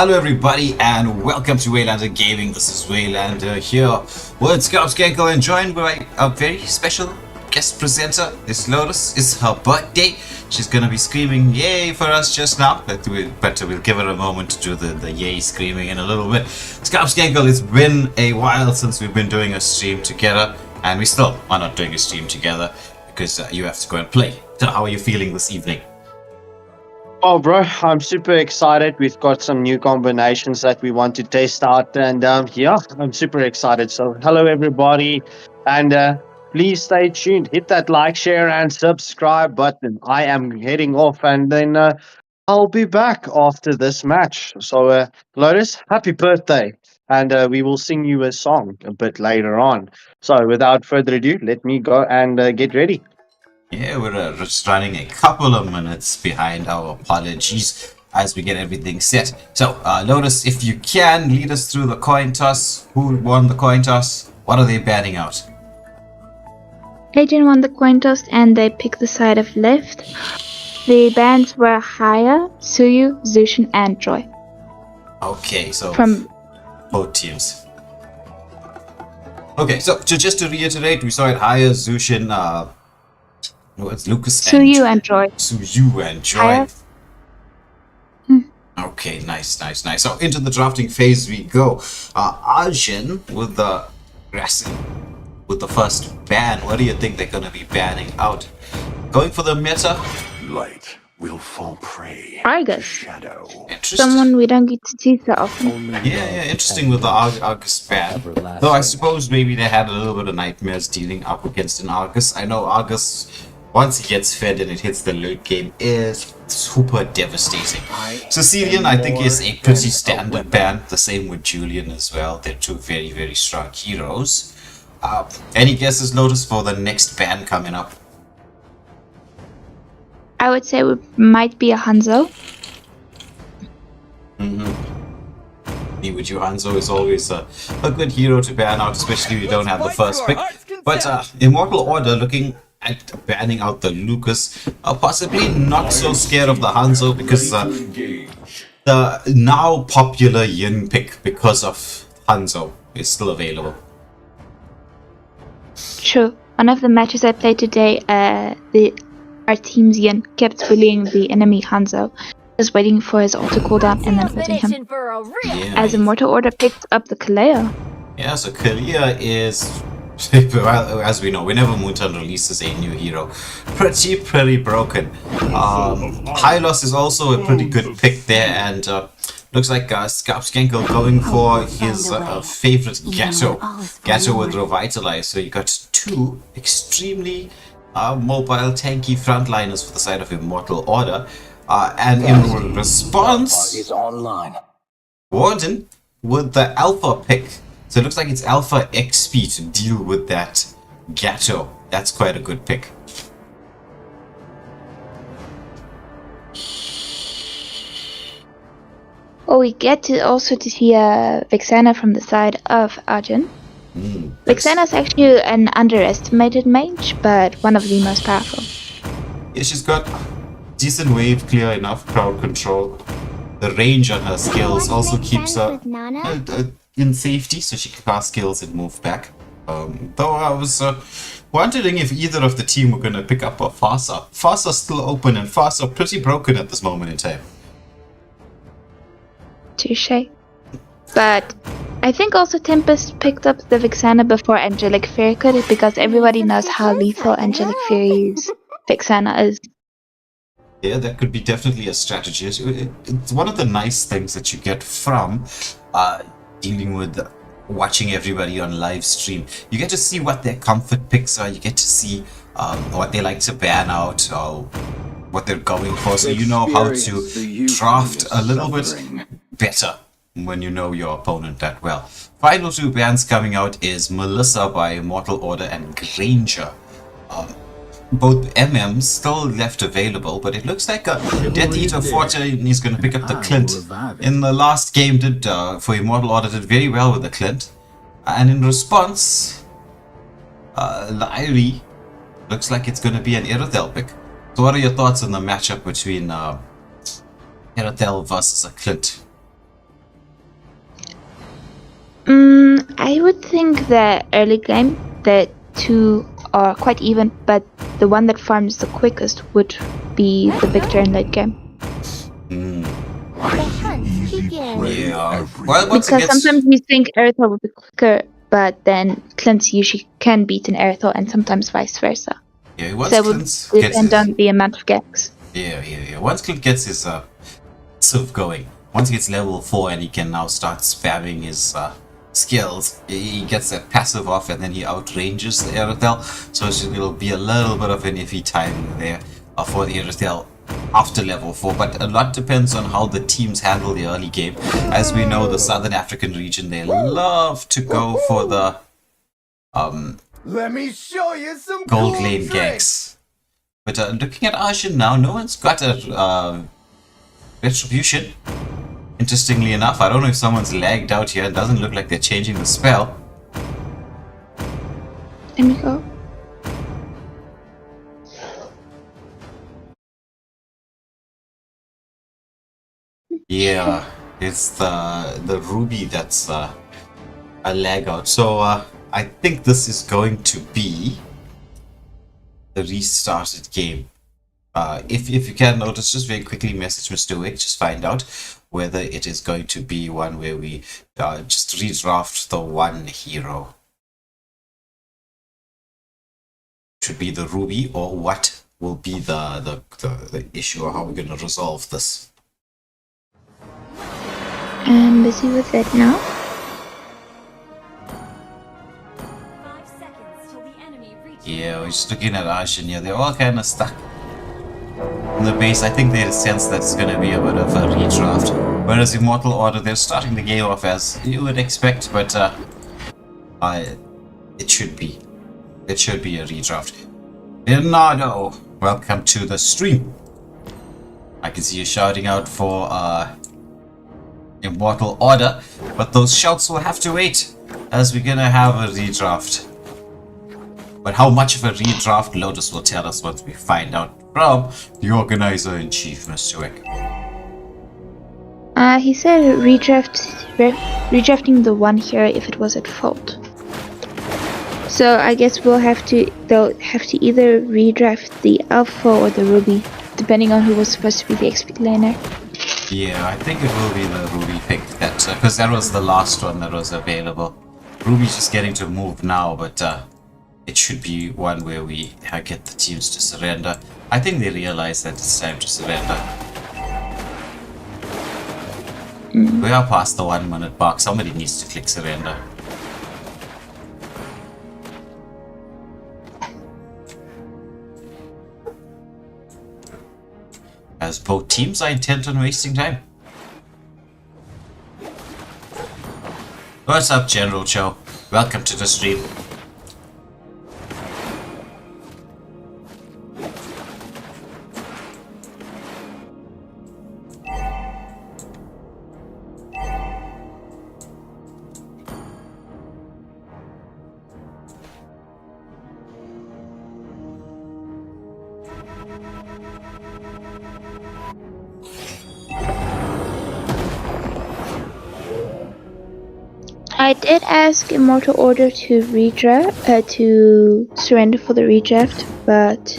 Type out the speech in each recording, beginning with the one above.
Hello everybody and welcome to Waylander Gaming. This is Waylander here with Scout Skankle and joined by a very special guest presenter. This Lotus is her birthday. She's gonna be screaming yay for us just now, but we'll give her a moment to do the yay screaming in a little bit. Scout Skankle, it's been a while since we've been doing a stream together, and we still are not doing a stream together because you have to go and play. So how are you feeling this evening? Oh, bro, I'm super excited. We've got some new combinations that we want to test out, and yeah, I'm super excited. So, hello everybody, and please stay tuned. Hit that like, share, and subscribe button. I am heading off, and then I'll be back after this match. So, Lotus, happy birthday, and we will sing you a song a bit later on. So, without further ado, let me go and get ready. Yeah, we're just running a couple of minutes behind. Our apologies as we get everything set. So, Lotus, if you can, lead us through the coin toss. Who won the coin toss? What are they banning out? Ajin won the coin toss and they picked the side of left. The bans were Haya, Suyu, Zushin, and Joy. Okay, so From both teams. Okay, so just to reiterate, we saw it Haya, Zushin, it's Lucas Suyu and Joy. Suyu and Joy. Haya. Okay, nice. So into the drafting phase we go. Ajin with the first ban. What do you think they're gonna be banning out? Going for the meta? Light will fall prey Argus. to shadow. Interesting. Someone we don't get to see so often. Yeah, interesting with the Argus ban. Though I suppose maybe they had a little bit of nightmares dealing up against an Argus. I know Argus, once he gets fed and it hits the late game, is super devastating. Sicilian, I think, is a pretty standard ban. The same with Julian as well. They're two very, very strong heroes. Any guesses, Lotus, for the next ban coming up? I would say it might be a Hanzo. Me with you, Hanzo is always a good hero to ban out, especially if you don't have the first pick. But Immortal Order looking at banning out the Lucas, possibly not so scared of the Hanzo because the now popular Yin pick because of Hanzo is still available. True. One of the matches I played today, our team's Yin kept bullying the enemy Hanzo, just waiting for his ult to cool down and then ulting him. Yeah, As Immortal Order picked up the Kaleo. yeah, so Kalia is, well, as we know, whenever Mutan releases a new hero, pretty broken. Hylos is also a pretty good pick there, and looks like Scout Skankle going for his favorite Gatto with Revitalize. So you got two extremely mobile tanky frontliners for the side of Immortal Order, and in response, Is online. Warden with the Alpha pick. So it looks like it's Alpha XP to deal with that Gatto. That's quite a good pick. Well, we get to also to see Vexana from the side of Ajin. Vexana is actually an underestimated mage, but one of the most powerful. Yeah, she's got decent wave clear, enough crowd control. The range on her skills also keeps her in safety, so she can cast skills and move back. Though I was wondering if either of the team were going to pick up a Farsa. Farsa's still open, and Farsa pretty broken at this moment in time. Touche. But I think also Tempest picked up the Vexana before Angelic Fury could, because everybody knows how lethal Angelic Fury's Vexana is. Yeah, that could be definitely a strategy. It's one of the nice things that you get from dealing with watching everybody on live stream. You get to see what their comfort picks are. You get to see what they like to ban out, or what they're going for, so you know how to draft a little bit better when you know your opponent that well. Final two bans coming out is Melissa by Immortal Order and Granger. Both MMs still left available, but it looks like Death Eater 14 is going to pick up the Clint. In the last game, did for Immortal Order did very well with the Clint, and in response, Lyrie looks like it's going to be an Iridel pick. So, what are your thoughts on the matchup between Iridel versus a Clint? I would think that early game the two are quite even, but the one that farms the quickest would be the victor in late game. Hmm. The hunt begins. Yeah. Well, once it Because gets sometimes you think Erythor would be quicker, but then Clint usually can beat an Erythor, and sometimes vice versa. yeah, once So it would Clint gets depend his on the amount of gags. yeah. Once Clint gets his Sylph going, once he gets level 4 and he can now start spamming his skills, he gets that passive off and then he outranges the Erythel. So it'll be a little bit of an iffy time there for the Erythel after level 4, but a lot depends on how the teams handle the early game. As we know, the Southern African region, they love to go for the Let me show you some gold cool lane tricks. ganks. But looking at Ajin now, no one's got a retribution. Interestingly enough, I don't know if someone's lagged out here. It doesn't look like they're changing the spell. Let me go. Yeah, it's the ruby that's a lag out. So I think this is going to be the restarted game. If you can notice, just very quickly message Mr. Wick, just find out whether it is going to be one where we just redraft the one hero. Should be the ruby, or what will be the issue, or how we're going to resolve this. I'm busy with it now. 5 seconds till the enemy reaches. Yeah, we're just looking at Ajin here. They're all kind of stuck in the base. I think they sense that it's going to be a bit of a redraft. Whereas Immortal Order, they're starting the game off as you would expect, but it should be. It should be a redraft. Leonardo, welcome to the stream. I can see you shouting out for Immortal Order, but those shouts will have to wait, as we're gonna have a redraft. But how much of a redraft, Lotus will tell us once we find out from the Organizer-in-Chief, Mr. Wick. He said redrafting the one hero if it was at fault. So I guess they'll have to either redraft the Alpha or the Ruby, depending on who was supposed to be the XP laner. Yeah, I think it will be the Ruby pick, because that was the last one that was available. Ruby's just getting to move now, but it should be one where we get the teams to surrender. I think they realize that it's time to surrender. We are past the 1 minute mark. Somebody needs to click surrender. As both teams are intent on wasting time. What's up, General Cho? Welcome to the stream. I did ask Immortal Order to to surrender for the redraft, but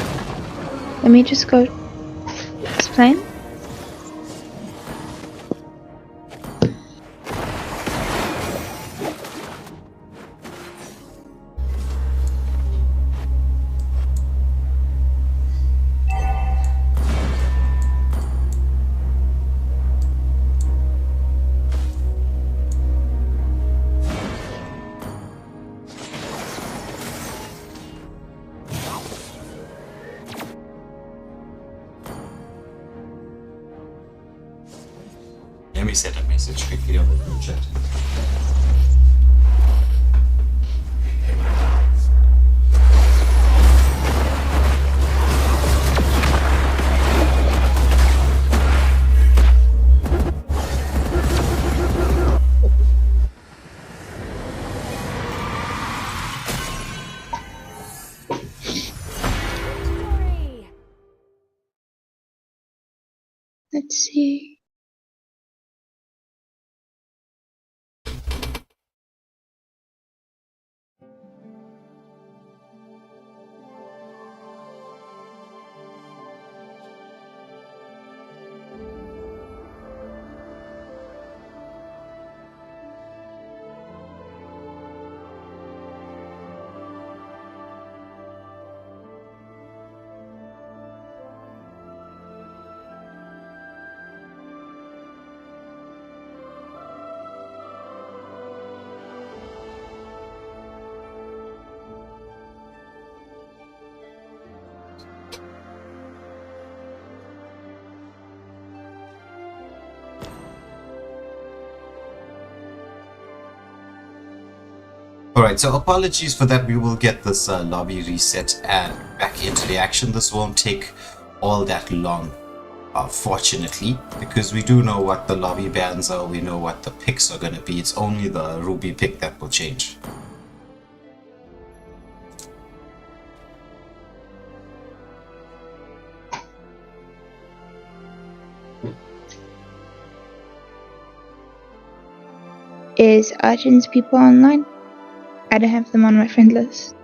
let me just go explain. Let me send a message quickly on the group chat. Victory! Let's see. Alright, so apologies for that. We will get this lobby reset and back into the action. This won't take all that long, fortunately, because we do know what the lobby bans are, we know what the picks are going to be. It's only the Ruby pick that will change. Is Ajin's people online? I don't have them on my friend list.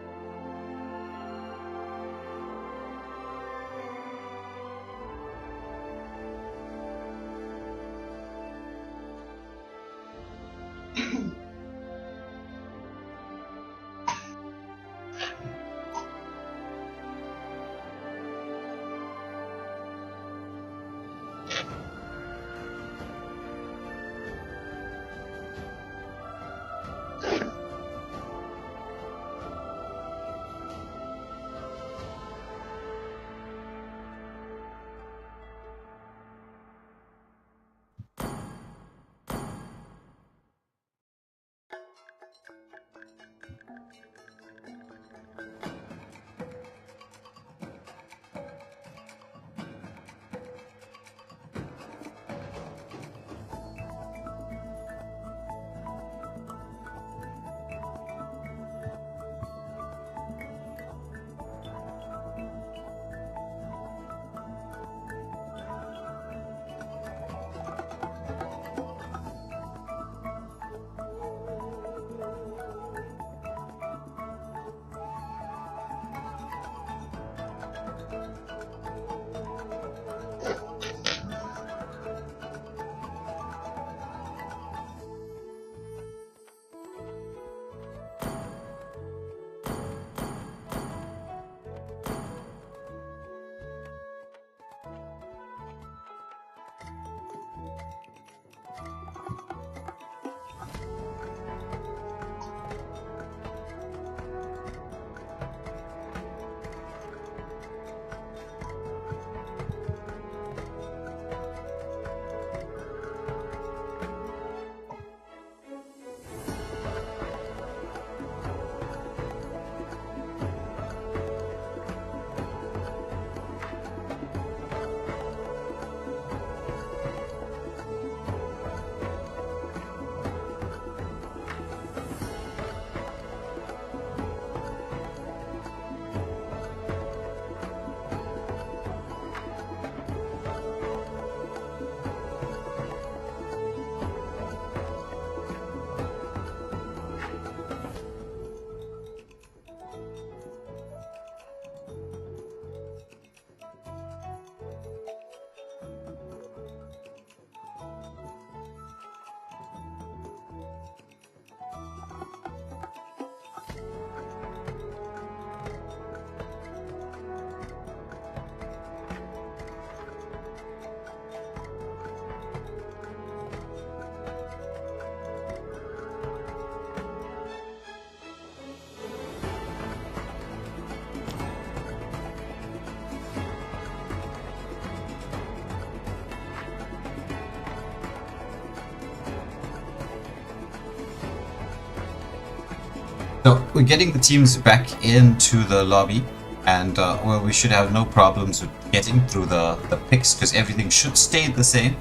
So we're getting the teams back into the lobby, and well, we should have no problems with getting through the picks because everything should stay the same.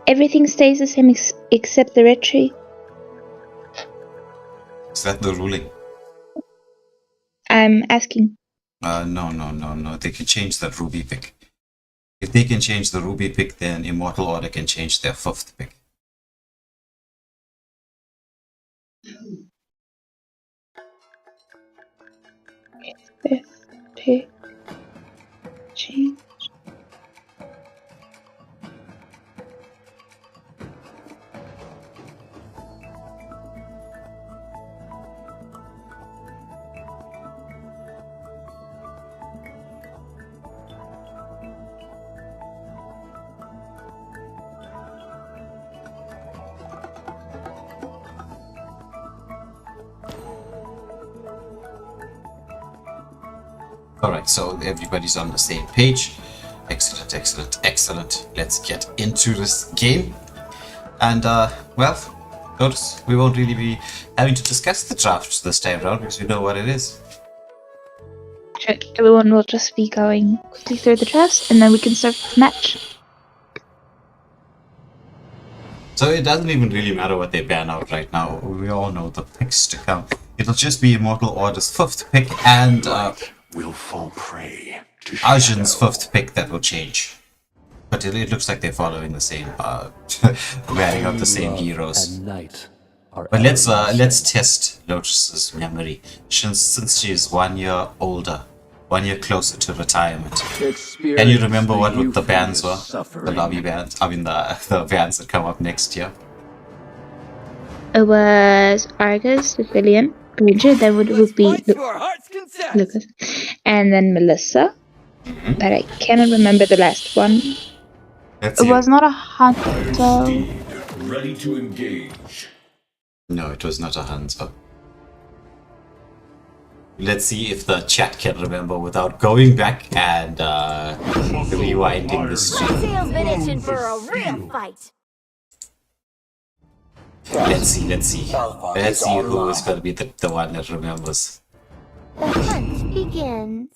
Everything stays the same except the red tree. Is that the ruling? I'm asking. No. They can change that Ruby pick. If they can change the Ruby pick, then Immortal Order can change their 5th pick. Fifth pick. Change. Alright, so everybody's on the same page. Excellent, excellent, excellent. Let's get into this game. And, well, notice we won't really be having to discuss the draft this time around because we know what it is. Sure, everyone will just be going quickly through the drafts, and then we can start the match. So it doesn't even really matter what they ban out right now. We all know the picks to come. It'll just be Immortal Order's 5th pick and Will fall prey to Ajin's shadow. 5th pick that will change. But it looks like they're following the same, banning out the same heroes. But let's test Lotus's memory, since she is 1 year older, 1 year closer to retirement. Can you remember what the bans were? The lobby bans? I mean the bans that come up next year. It was Argus, Civilian, Bridget, that would be Lucas, and then Melissa. But I cannot remember the last one. Let's It see. was not a hunter. Ready to engage. No, it was not a hunter. Let's see if the chat can remember without going back and rewinding the stream. Tail's been itching for a real fight. Let's see. Let's see who is going to be the one that remembers. The hunt begins.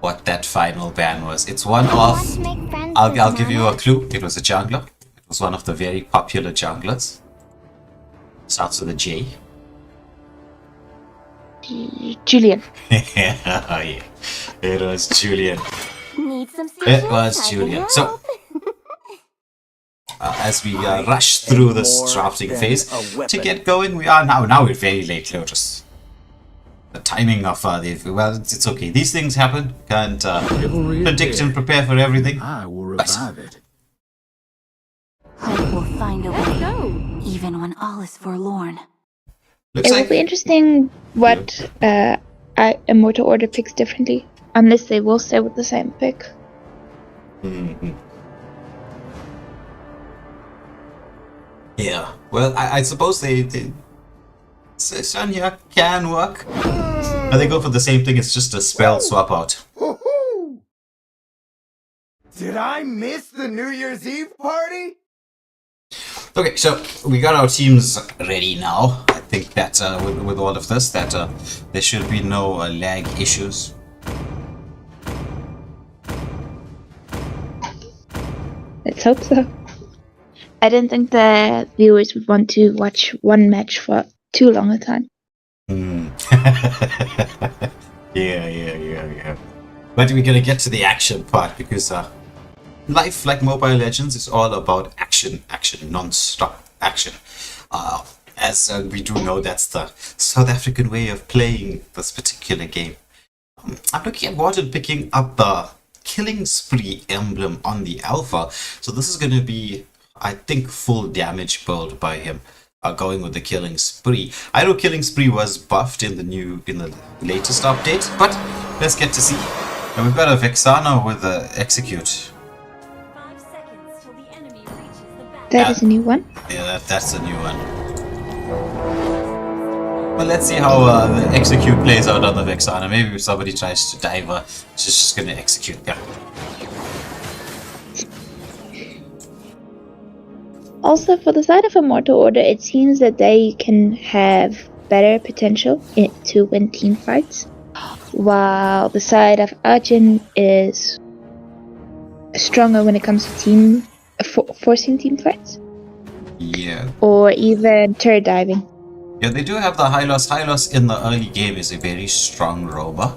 What that final ban was. It's one of... I'll give you a clue. It was a jungler. It was one of the very popular junglers. Starts with a J. Julian. Yeah, it was Julian. Need some It was Julian. So, as we rush through this drafting phase, to get going, we are now we're very late, Lotus. The timing of well, it's okay. These things happen. Can't predict and prepare for everything. I will revive it. Hope will find a way, even when all is forlorn. Looks It will like be interesting what Immortal Order picks differently, unless they will stay with the same pick. Mhm. Yeah. Well, I suppose they Sun here can work. But they go for the same thing. It's just a spell swap out. Did I miss the New Year's Eve party? Okay, so we got our teams ready now. I think that with all of this, that there should be no lag issues. Let's hope so. I didn't think the viewers would want to watch one match for too long a time. Yeah. But we're gonna get to the action part because life, like Mobile Legends, is all about action, non-stop action. As we do know, that's the South African way of playing this particular game. I'm looking at Warden picking up the Killing Spree emblem on the Alpha, so this is going to be, I think, full damage build by him. Going with the Killing Spree. I know Killing Spree was buffed in the latest update, but let's get to see. And we've got a Vexana with the Execute. 5 seconds till the enemy reaches the back. That is a new one. Yeah, that's a new one. Well, let's see how the Execute plays out on the Vexana. Maybe if somebody tries to dive her, she's just going to execute. Yeah. Also, for the side of Immortal Order, it seems that they can have better potential to win team fights, while the side of Ajin is stronger when it comes to team forcing team fights, Yeah. or even turret diving. Yeah, they do have the Hylos. Hylos in the early game is a very strong rover.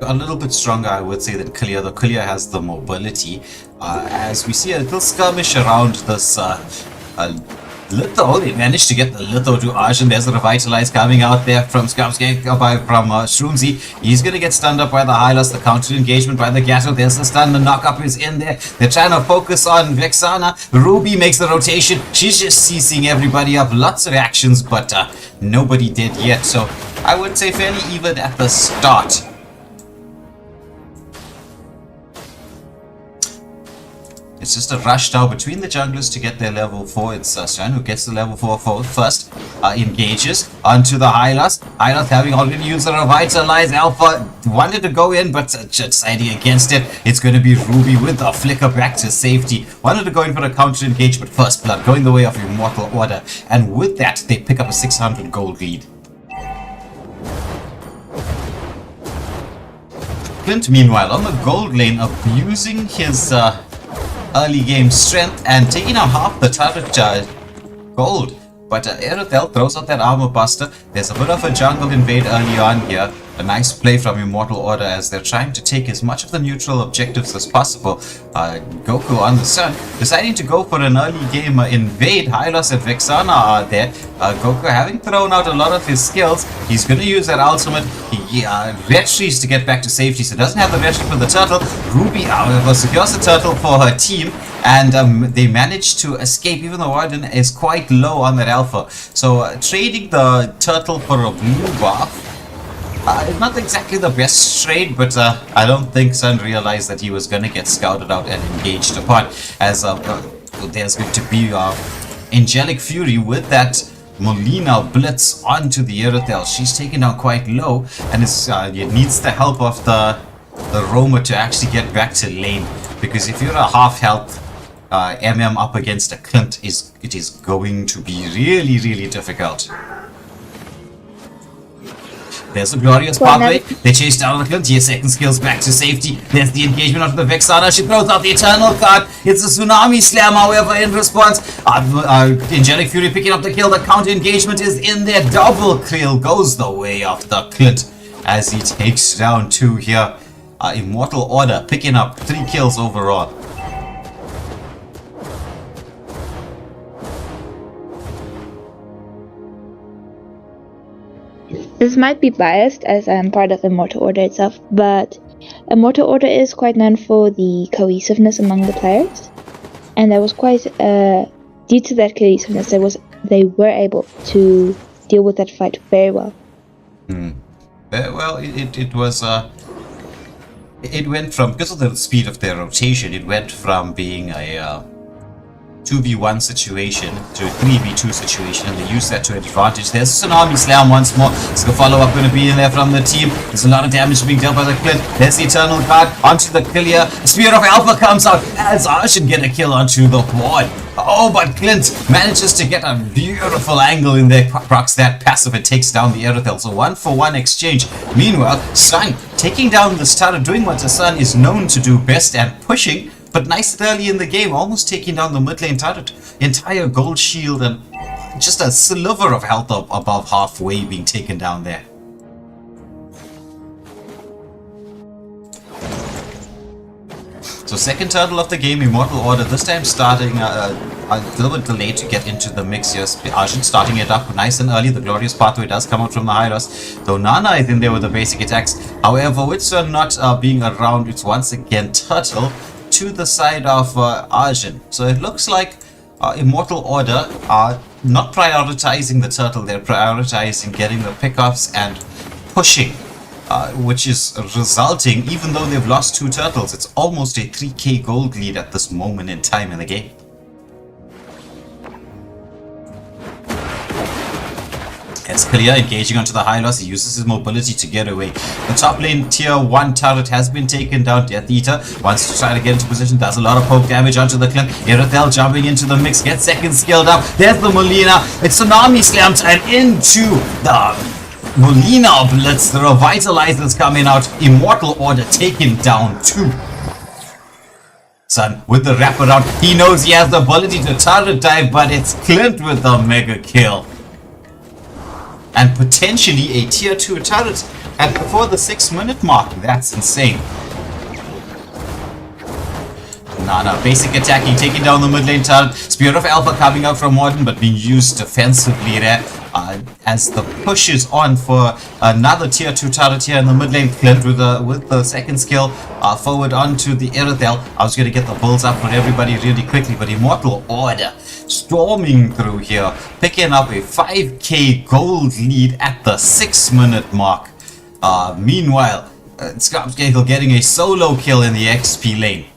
A little bit stronger, I would say, than Kalia, though Kalia has the mobility. As we see a little skirmish around this Litho, they managed to get the Litho to Ajin. There's a Revitalize coming out there from Shroomzy. He's going to get stunned up by the Hylos, the counter engagement by the Gatto. There's the stun, the knock-up is in there. They're trying to focus on Vexana. Ruby makes the rotation. She's just CCing everybody up. Lots of actions, but nobody did yet. So I would say fairly even at the start. It's just a rush now between the junglers to get their level 4. It's Sun who gets the level 4 first. Engages onto the Hylas. Hylas having already used the Revitalize. Alpha wanted to go in, but deciding against it. It's going to be Ruby with a flicker back to safety. Wanted to go in for a counter engage, but First Blood going the way of Immortal Order. And with that, they pick up a 600 gold lead. Clint, meanwhile, on the gold lane, abusing his early game strength and taking out half the turret gold. But Erythel throws out that armor buster. There's a bit of a jungle invade early on here. A nice play from Immortal Order as they're trying to take as much of the neutral objectives as possible. Goku on the Sun, deciding to go for an early game invade. Hylos and Vexana are there. Goku having thrown out a lot of his skills. He's going to use that ultimate. He retreats to get back to safety, so doesn't have the retreat for the turtle. Ruby, however, secures the turtle for her team. And they manage to escape, even though Warden is quite low on that alpha. So trading the turtle for a blue buff, it's not exactly the best trade, but I don't think Sun realized that he was going to get scouted out and engaged upon. As there's going to be Angelic Fury with that Molina blitz onto the Erythel. She's taken down quite low, and it needs the help of the Roma to actually get back to lane. Because if you're a half health MM up against a Clint, it is going to be really, really difficult. There's a glorious pathway. They chase down the Clint. Here, second skills back to safety. There's the engagement of the Vexana. She throws out the Eternal card. It's a Tsunami Slam, however, in response. Angelic Fury picking up the kill. The counter engagement is in there. Double kill goes the way of the Clint as he takes down 2 here. Immortal Order picking up 3 kills overall. This might be biased as I'm part of Immortal Order itself, but Immortal Order is quite known for the cohesiveness among the players, and that was quite due to that cohesiveness. They were able to deal with that fight very well. Well, it was it went from, because of the speed of their rotation, it went from being a 2v1 situation to a 3v2 situation, and they use that to advantage. There's a Tsunami Slam once more. It's the follow-up going to be in there from the team. There's a lot of damage being dealt by the Clint. There's the Eternal card onto the clear. Spear of Alpha comes out as Ajin get a kill onto the board. Oh, but Clint manages to get a beautiful angle in there, procs that passive and takes down the Erythel. So 1-for-1 exchange. Meanwhile, Sun taking down the starter, doing what the Sun is known to do best and pushing. But nice and early in the game, almost taking down the mid lane turret. Entire gold shield and just a sliver of health above halfway being taken down there. So second turtle of the game, Immortal Order, this time starting a little bit delayed to get into the mix here. Ajin starting it up nice and early. The glorious pathway does come out from the Hylos, though Nana is in there with the basic attacks. However, with Sun not being around, it's once again Turtle to the side of Ajin. So it looks like Immortal Order are not prioritizing the turtle, they're prioritizing getting the pickoffs and pushing, which is resulting, even though they've lost 2 turtles, it's almost a 3k gold lead at this moment in time in the game. Escalia engaging onto the Hylos, he uses his mobility to get away. The top lane tier 1 turret has been taken down. Death Eater wants to try to get into position, does a lot of poke damage onto the Clint. Erythel jumping into the mix, gets second skilled up. There's the Molina. It's Tsunami Slam time into the Molina Blitz. The Revitalizers coming out. Immortal Order taken down 2. Sun with the wraparound. He knows he has the ability to turret dive, but it's Clint with the mega kill. And potentially a tier 2 turret at before the 6-minute mark. That's insane. Nana basic attacking, taking down the mid lane turret. Spear of Alpha coming out from Warden, but being used defensively there. As the push is on for another tier 2 turret here in the mid lane. Clint with the second skill forward onto the Erythel. I was going to get the bulls up for everybody really quickly, but Immortal Order storming through here, picking up a 5k gold lead at the 6-minute mark. Meanwhile, Scarpscagle getting a solo kill in the XP lane.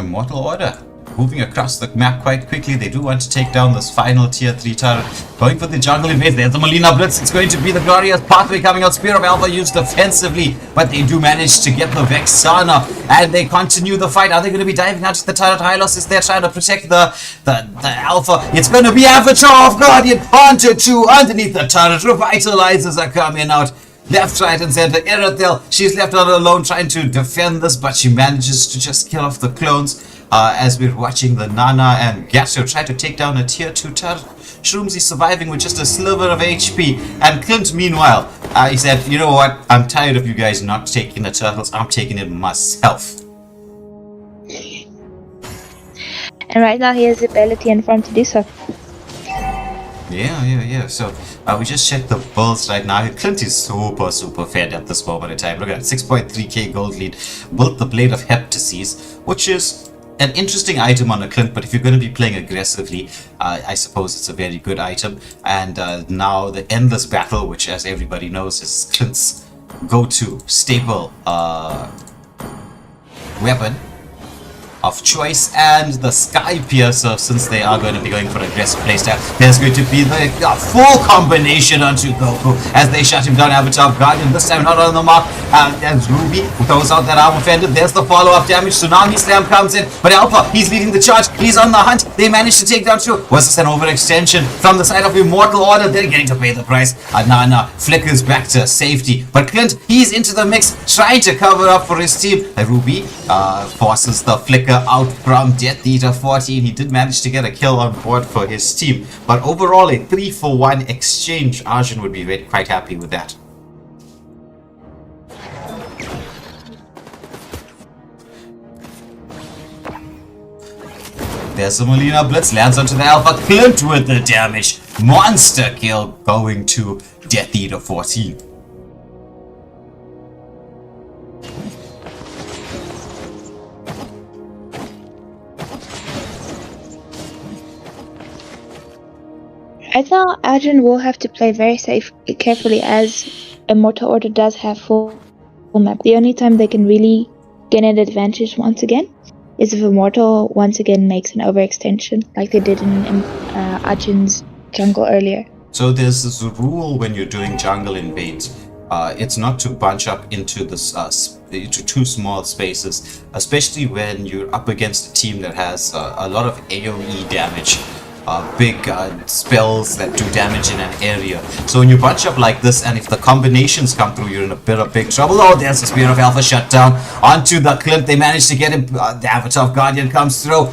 Immortal Order moving across the map quite quickly. They do want to take down this final tier 3 turret. Going for the jungle invade. There's the Molina Blitz. It's going to be the glorious pathway coming out. Spear of Alpha used defensively, but they do manage to get the Vexana, and they continue the fight. Are they going to be diving out to the turret? Hylos is there trying to protect the Alpha. It's going to be Avatar of Guardian onto 2 underneath the turret. Revitalizers are coming out. Left, right, and center. Immortal, she's left out alone trying to defend this, but she manages to just kill off the clones. As we're watching the Nana and Gatso try to take down a tier 2 turret. Shroomsy surviving with just a sliver of HP. And Clint, meanwhile, he said, you know what? I'm tired of you guys not taking the turtles. I'm taking it myself. And right now he has the ability and form to do so. Yeah. So we just checked the bulls right now. Clint is super fed at this moment in time. Look at it, 6.3k gold lead. Built the Blade of Heptases, which is an interesting item on a Clint, but if you're going to be playing aggressively, I suppose it's a very good item. And now the Endless Battle, which as everybody knows is Clint's go-to staple weapon of choice, and the Sky Piercer, since they are going to be going for aggressive playstyle. There's going to be the full combination onto Goku as they shut him down. Avatar of Guardian this time not on the mark, as Ruby throws out that arm offender. There's the follow-up damage. Tsunami Slam comes in, but Alpha, he's leading the charge. He's on the hunt. They managed to take down 2. Was this an overextension from the side of Immortal Order? They're getting to pay the price. Nana flickers back to safety, but Clint, he's into the mix, trying to cover up for his team. Ruby forces the flicker out from Death Eater 14. He did manage to get a kill on board for his team, but overall a 3-for-1 exchange. Ajin would be quite happy with that. There's the Molina Blitz, lands onto the Alpha. Clint with the damage. Monster kill going to Death Eater 14. I thought Ajin will have to play very carefully, as Immortal Order does have full map. The only time they can really gain an advantage once again is if Immortal once again makes an overextension, like they did in Ajin's jungle earlier. So there's this rule when you're doing jungle invades. It's not to bunch up into this into 2 small spaces, especially when you're up against a team that has a lot of AoE damage. Big spells that do damage in an area. So when you bunch up like this, and if the combinations come through, you're in a bit of big trouble. Oh, there's the Spear of Alpha shut down onto the Clint. They managed to get him. The Avatar of Guardian comes through.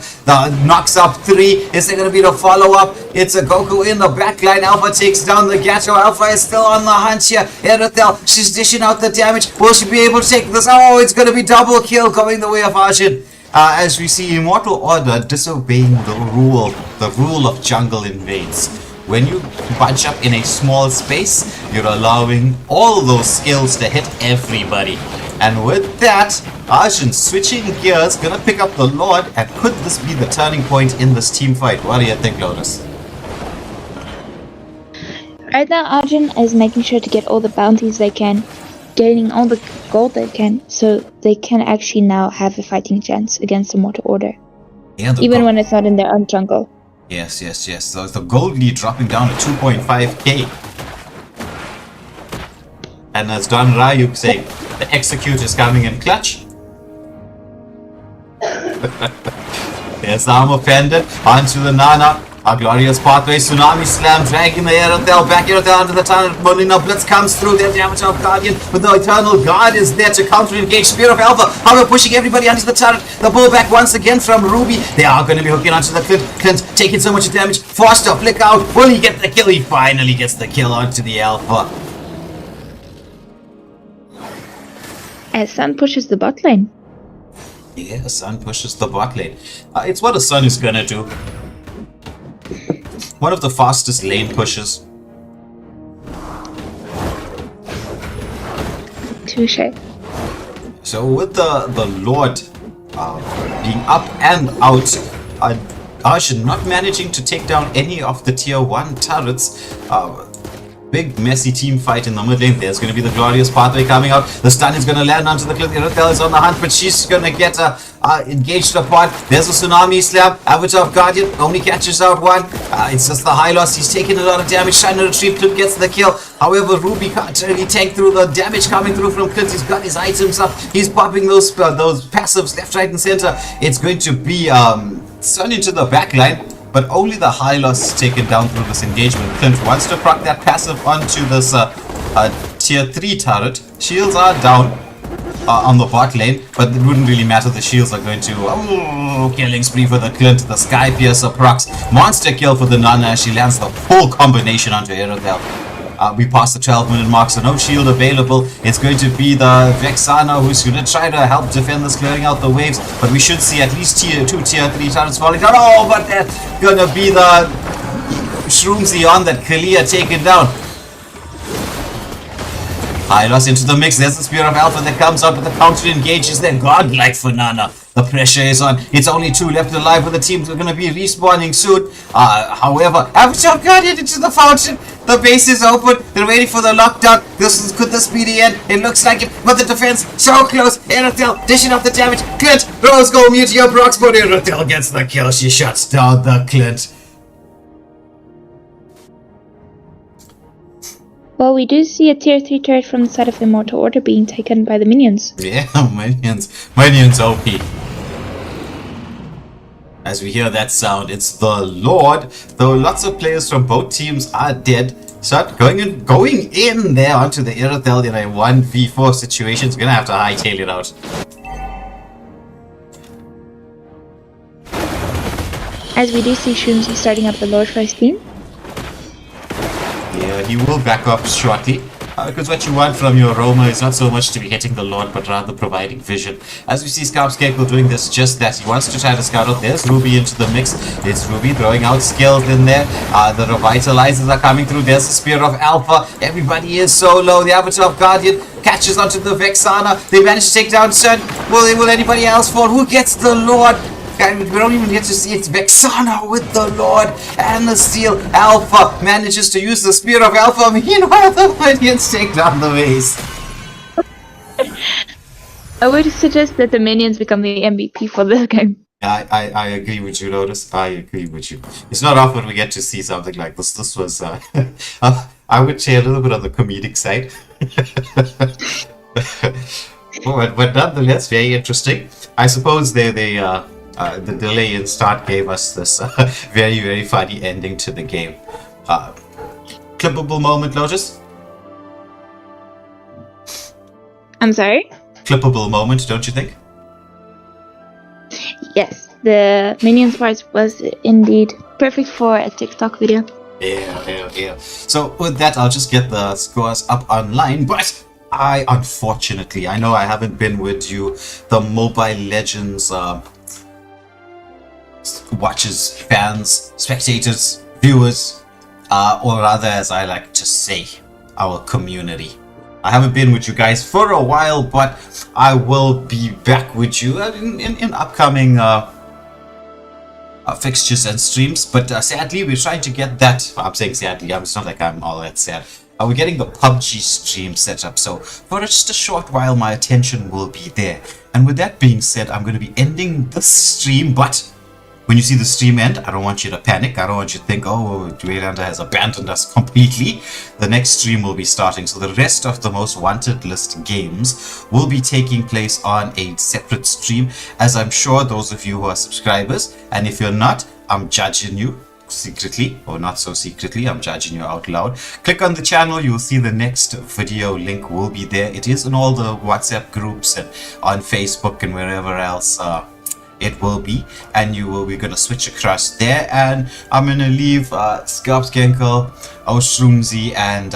Knocks up 3. Is there going to be the follow-up? It's a Goku in the backline. Alpha takes down the Gato. Alpha is still on the hunt here. Immortal, she's dishing out the damage. Will she be able to take this? Oh, it's going to be double kill going the way of Ajin. As we see Immortal Order disobeying the rule of jungle invades. When you bunch up in a small space, you're allowing all those skills to hit everybody. And with that, Ajin switching gears, gonna pick up the Lord, and could this be the turning point in this team fight? What do you think, Lotus? Right now, Ajin is making sure to get all the bounties they can, gaining all the gold they can, so they can actually now have a fighting chance against the Immortal Order. Yeah, even when it's not in their own jungle. Yes. So the gold lead dropping down to 2.5k. And as Don Rayuk say, the execute is coming in clutch. There's the armor pendant onto the Nana. A glorious pathway, tsunami slam, dragging the Immortal back onto the tunnel. Molina Blitz comes through. There's the Avatar of Guardian, but the Eternal Guard is there to counter engage. Spear of Alpha, Alpha pushing everybody onto the turret. The pullback once again from Ruby. They are going to be hooking onto the Clint. Clint taking so much damage. Forced to flick out. Will he get the kill? He finally gets the kill onto the Alpha. As Sun pushes the bot lane. Yeah, Sun pushes the bot lane. It's what a Sun is gonna do. One of the fastest lane pushes. Touche. So with the Lord being up and out, Ajin not managing to take down any of the tier 1 turrets, Big messy team fight in the mid lane. There's going to be the glorious pathway coming out. The stun is going to land onto the cliff. Immortal is on the hunt, but she's going to get engaged apart. There's a tsunami slam. Avatar Guardian only catches out one. It's just the high loss. He's taking a lot of damage. Trying to retrieve. Cliff gets the kill. However, Ruby can't really tank through the damage coming through from Cliff. He's got his items up. He's popping those passives left, right, and center. It's going to be turned into the back line. But only the high loss is taken down through this engagement. Clint wants to proc that passive onto this tier 3 turret. Shields are down on the bot lane, but it wouldn't really matter. The shields are going to killing spree for the Clint. The Sky Piercer procs. Monster kill for the Nana. She lands the full combination onto Aerodel. We passed the 12-minute mark, so no shield available. It's going to be the Vexana who's going to try to help defend this, clearing out the waves. But we should see at least tier 2, tier 3 turrets falling down. Oh, but that's going to be the Shroomsy on that Kalia taken down. High loss into the mix. There's the Spear of Alpha that comes out, but the counter engages. Then godlike for Nana. The pressure is on. It's only 2 left alive, but the teams are going to be respawning soon. However, Avatar Guardian into the fountain. The base is open. They're waiting for the lockdown. Could this be the end? It looks like it, but the defense so close. Aerodel dishing off the damage. Clint, Rose go Meteor Brox, but Aerodel gets the kill. She shuts down the Clint. Well, we do see a tier 3 turret from the side of Immortal Order being taken by the minions. Yeah, minions OP. As we hear that sound, it's the Lord. Though lots of players from both teams are dead. Start going in there onto the Aerodel in a 1v4 situation. It's gonna have to hightail it out. As we do see Shroomsy starting up the Lord for his team. Yeah, he will back up shortly. Because what you want from your Roma is not so much to be hitting the Lord, but rather providing vision. As we see Scarpscape doing this, just that. He wants to try to scout out. There's Ruby into the mix. It's Ruby throwing out skills in there. The Revitalizers are coming through. There's the Spear of Alpha. Everybody is so low. The Avatar Guardian catches onto the Vexana. They manage to take down Sun. Will anybody else fall? Who gets the Lord? And we don't even get to see it's Vexana with the Lord and the Steel. Alpha manages to use the Spear of Alpha. Meanwhile, the minions take down the base. I would suggest that the minions become the MVP for this game. I agree with you, Lotus. I agree with you. It's not often we get to see something like this. This was, I would say, a little bit on the comedic side. but nonetheless, very interesting. I suppose the delay in start gave us this very, very funny ending to the game. Clippable moment, Lotus? I'm sorry? Clippable moment, don't you think? Yes, the minions part was indeed perfect for a TikTok video. Yeah. So with that, I'll just get the scores up online, but unfortunately, I know I haven't been with you, the Mobile Legends watchers, fans, spectators, viewers, or rather, as I like to say, our community. I haven't been with you guys for a while, but I will be back with you in upcoming fixtures and streams. But sadly, we're trying to get that. I'm saying sadly, it's not like I'm all that sad. We're getting the PUBG stream set up, so for just a short while, my attention will be there. And with that being said, I'm going to be ending the stream, but when you see the stream end, I don't want you to panic. I don't want you to think, oh, Dwaylander has abandoned us completely. The next stream will be starting. So the rest of the most wanted list games will be taking place on a separate stream, as I'm sure those of you who are subscribers, and if you're not, I'm judging you secretly, or not so secretly, I'm judging you out loud. Click on the channel, you'll see the next video link will be there. It is in all the WhatsApp groups and on Facebook and wherever else it will be, and we're gonna switch across there, and I'm gonna leave Scarpskenkel, Oshroomsy, and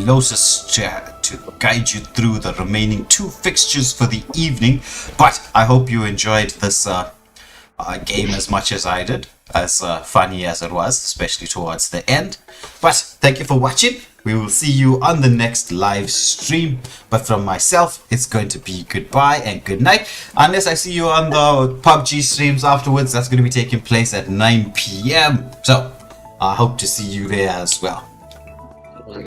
Lotus to guide you through the remaining 2 fixtures for the evening. But I hope you enjoyed this game as much as I did, as funny as it was, especially towards the end. But thank you for watching. We will see you on the next live stream. But from myself, it's going to be goodbye and good night. Unless I see you on the PUBG streams afterwards. That's going to be taking place at 9 PM. So I hope to see you there as well.